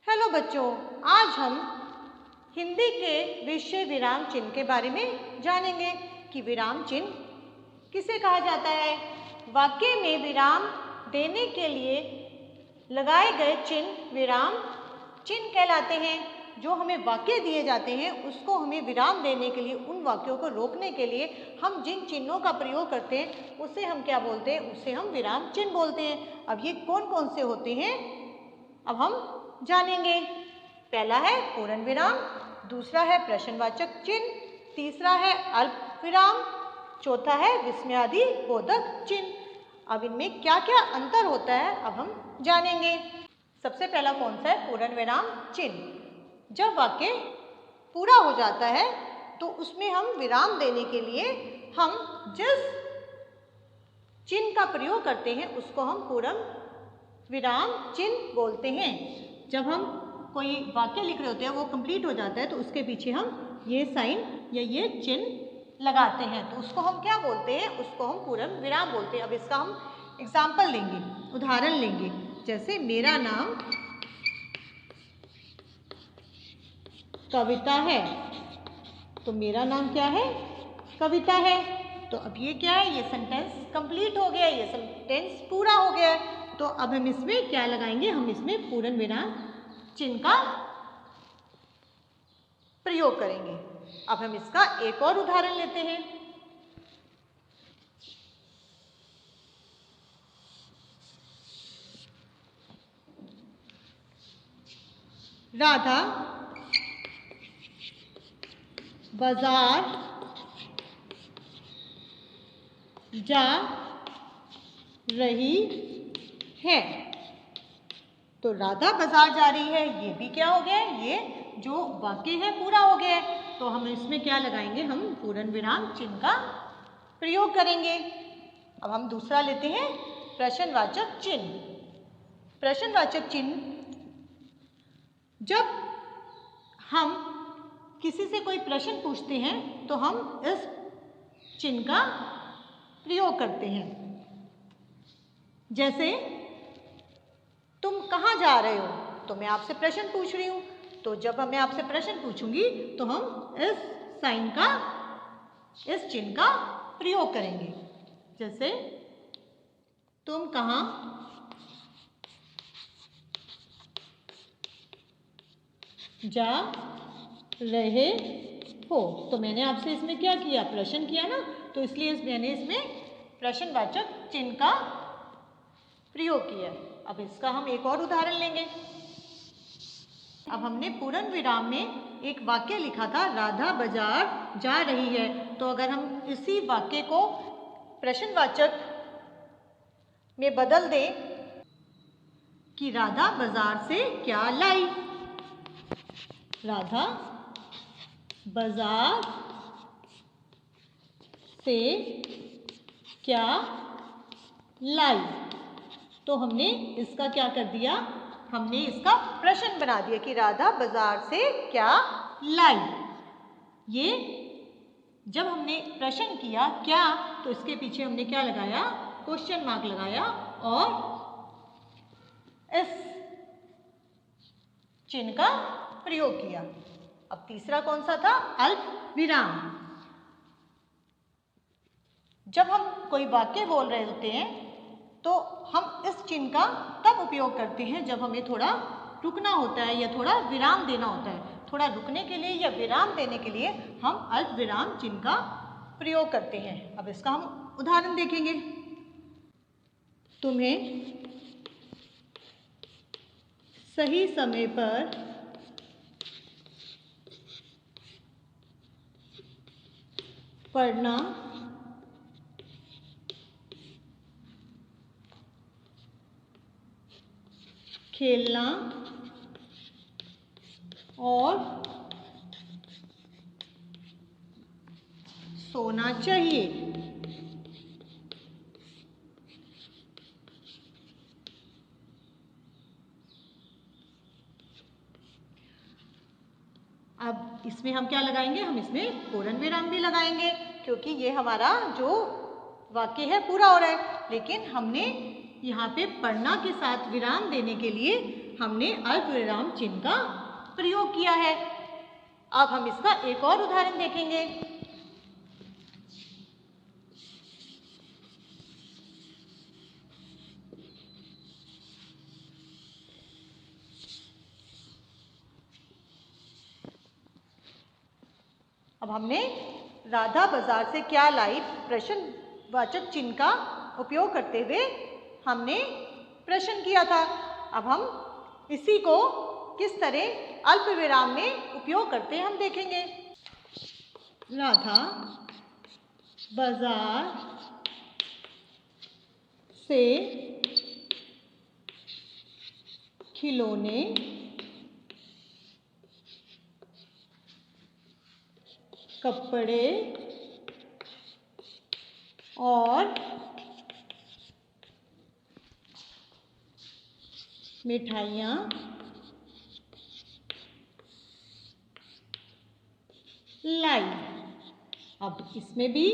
Hello बच्चों, आज हम हिंदी के विषय विराम चिन्ह के बारे में जानेंगे कि विराम चिन्ह किसे कहा जाता है। वाक्य में विराम देने के लिए लगाए गए चिन्ह विराम चिन्ह कहलाते हैं। जो हमें वाक्य दिए जाते हैं उसको हमें विराम देने के लिए, उन वाक्यों को रोकने के लिए हम जिन चिन्हों का प्रयोग करते हैं उसे हम क्या बोलते हैं, उसे हम विराम चिन्ह बोलते हैं। अब ये कौन कौन से होते हैं अब हम जानेंगे। पहला है पूर्ण विराम, दूसरा है प्रश्नवाचक चिन्ह, तीसरा है अल्प विराम, चौथा है विस्मयादि बोधक चिन्ह। अब इनमें क्या क्या अंतर होता है अब हम जानेंगे। सबसे पहला कौन सा है, पूर्ण विराम चिन्ह। जब वाक्य पूरा हो जाता है तो उसमें हम विराम देने के लिए हम जिस चिन्ह का प्रयोग करते हैं उसको हम पूर्ण विराम चिन्ह बोलते हैं। जब हम कोई वाक्य लिख रहे होते हैं, वो कंप्लीट हो जाता है तो उसके पीछे हम ये साइन या ये चिन्ह लगाते हैं, तो उसको हम क्या बोलते हैं, उसको हम पूर्ण विराम बोलते हैं। अब इसका हम एग्जाम्पल लेंगे, उदाहरण लेंगे। जैसे मेरा नाम कविता है, तो मेरा नाम क्या है, कविता है। तो अब ये क्या है, ये सेंटेंस कंप्लीट हो गया, ये सेंटेंस पूरा हो गया है। तो अब हम इसमें क्या लगाएंगे, हम इसमें पूर्ण विराम चिन्ह का प्रयोग करेंगे। अब हम इसका एक और उदाहरण लेते हैं। राधा बाजार जा रही है। तो राधा बाजार जा रही है, ये भी क्या हो गया, ये जो वाक्य है पूरा हो गया है। तो हम इसमें क्या लगाएंगे, हम पूर्ण विराम चिन्ह का प्रयोग करेंगे। अब हम दूसरा लेते हैं, प्रश्नवाचक चिन्ह। प्रश्नवाचक चिन्ह, जब हम किसी से कोई प्रश्न पूछते हैं तो हम इस चिन्ह का प्रयोग करते हैं। जैसे तुम कहाँ जा रहे हो, तो मैं आपसे प्रश्न पूछ रही हूँ, तो जब मैं आपसे प्रश्न पूछूंगी तो हम इस साइन का, इस चिन्ह का प्रयोग करेंगे। जैसे तुम कहाँ जा रहे हो, तो मैंने आपसे इसमें क्या किया, प्रश्न किया ना, तो इसलिए मैंने इसमें प्रश्नवाचक चिन्ह का प्रयोग किया। अब इसका हम एक और उदाहरण लेंगे। अब हमने पूर्ण विराम में एक वाक्य लिखा था, राधा बाजार जा रही है। तो अगर हम इसी वाक्य को प्रश्नवाचक में बदल दें कि राधा बाजार से क्या लाई, राधा बाजार से क्या लाई, तो हमने इसका क्या कर दिया, हमने इसका प्रश्न बना दिया कि राधा बाजार से क्या लाई। ये जब हमने प्रश्न किया क्या, तो इसके पीछे हमने क्या लगाया, क्वेश्चन मार्क लगाया और इस चिन्ह का प्रयोग किया। अब तीसरा कौन सा था, अल्प विराम। जब हम कोई वाक्य बोल रहे होते हैं तो हम इस चिन्ह का तब उपयोग करते हैं जब हमें थोड़ा रुकना होता है या थोड़ा विराम देना होता है। थोड़ा रुकने के लिए या विराम देने के लिए हम अल्प विराम चिन्ह का प्रयोग करते हैं। अब इसका हम उदाहरण देखेंगे। तुम्हें सही समय पर पढ़ना, खेलना और सोना चाहिए। अब इसमें हम क्या लगाएंगे, हम इसमें पूर्ण विराम भी लगाएंगे, क्योंकि ये हमारा जो वाक्य है पूरा हो रहा है। लेकिन हमने यहाँ पे पढ़ना के साथ विराम देने के लिए हमने अल्प विराम चिन्ह का प्रयोग किया है। अब हम इसका एक और उदाहरण देखेंगे। अब हमने राधा बाजार से क्या लाई प्रश्नवाचक चिन्ह का उपयोग करते हुए हमने प्रश्न किया था। अब हम इसी को किस तरह अल्प विराम में उपयोग करते हैं हम देखेंगे। राधा बाजार से खिलौने कपड़े और मिठाइयाँ लाई। अब इसमें भी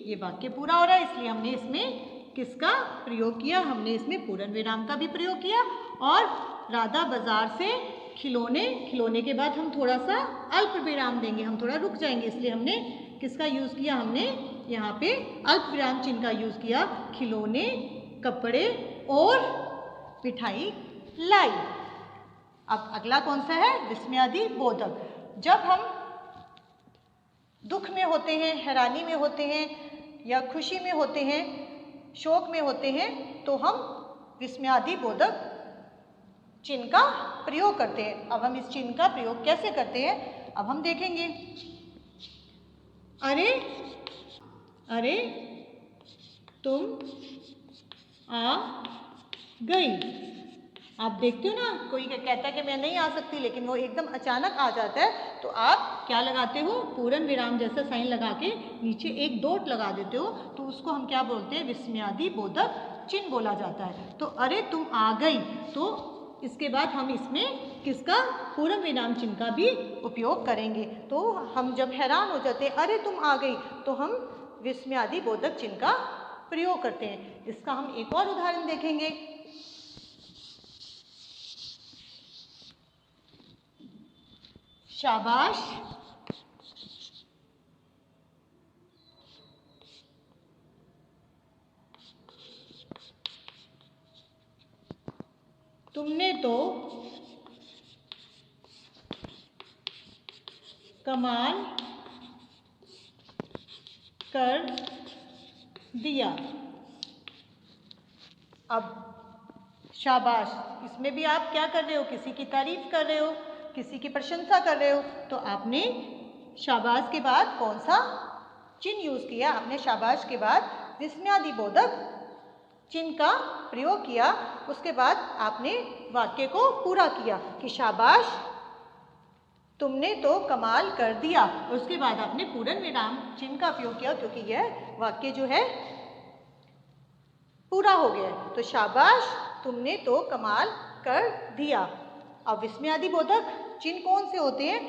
ये वाक्य पूरा हो रहा है, इसलिए हमने इसमें किसका प्रयोग किया, हमने इसमें पूर्ण विराम का भी प्रयोग किया। और राधा बाजार से खिलौने के बाद हम थोड़ा सा अल्प विराम देंगे, हम थोड़ा रुक जाएंगे, इसलिए हमने किसका यूज़ किया, हमने यहाँ पे अल्प विराम चिन्ह का यूज़ किया। खिलौने कपड़े और मिठाई लाई। अब अगला कौन सा है, विस्मयादि बोधक। जब हम दुख में होते हैं, हैरानी में होते हैं या खुशी में होते हैं, शोक में होते हैं, तो हम विस्मयादि बोधक चिन्ह का प्रयोग करते हैं। अब हम इस चिन्ह का प्रयोग कैसे करते हैं अब हम देखेंगे। अरे अरे तुम आ गई। आप देखते हो ना, कोई कहता है कि मैं नहीं आ सकती, लेकिन वो एकदम अचानक आ जाता है, तो आप क्या लगाते हो, पूर्ण विराम जैसा साइन लगा के नीचे एक डॉट लगा देते हो, तो उसको हम क्या बोलते हैं, विस्मयादि बोधक चिन्ह बोला जाता है। तो अरे तुम आ गई, तो इसके बाद हम इसमें किसका, पूर्ण विराम चिन्ह का भी उपयोग करेंगे। तो हम जब हैरान हो जाते हैं, अरे तुम आ गई, तो हम विस्मयादि बोधक चिन्ह का प्रयोग करते हैं। इसका हम एक और उदाहरण देखेंगे। शाबाश तुमने तो कमाल कर दिया। अब शाबाश, इसमें भी आप क्या कर रहे हो, किसी की तारीफ कर रहे हो, किसी की प्रशंसा कर रहे हो, तो आपने शाबाश के बाद कौन सा चिन्ह यूज़ किया, आपने शाबाश के बाद विस्मयादि बोधक चिन्ह का प्रयोग किया। उसके बाद आपने वाक्य को पूरा किया कि शाबाश तुमने तो कमाल कर दिया। उसके बाद आपने पूर्ण विराम चिन्ह का उपयोग किया, क्योंकि यह वाक्य जो है पूरा हो गया है। तो शाबाश तुमने तो कमाल कर दिया। अब विस्मयादि बोधक चिन्ह कौन से होते हैं,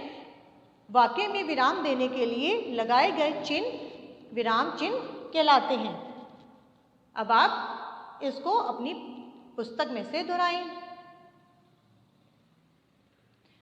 वाक्य में विराम देने के लिए लगाए गए चिन्ह विराम चिन्ह कहलाते हैं। अब आप इसको अपनी पुस्तक में से दोहराएं।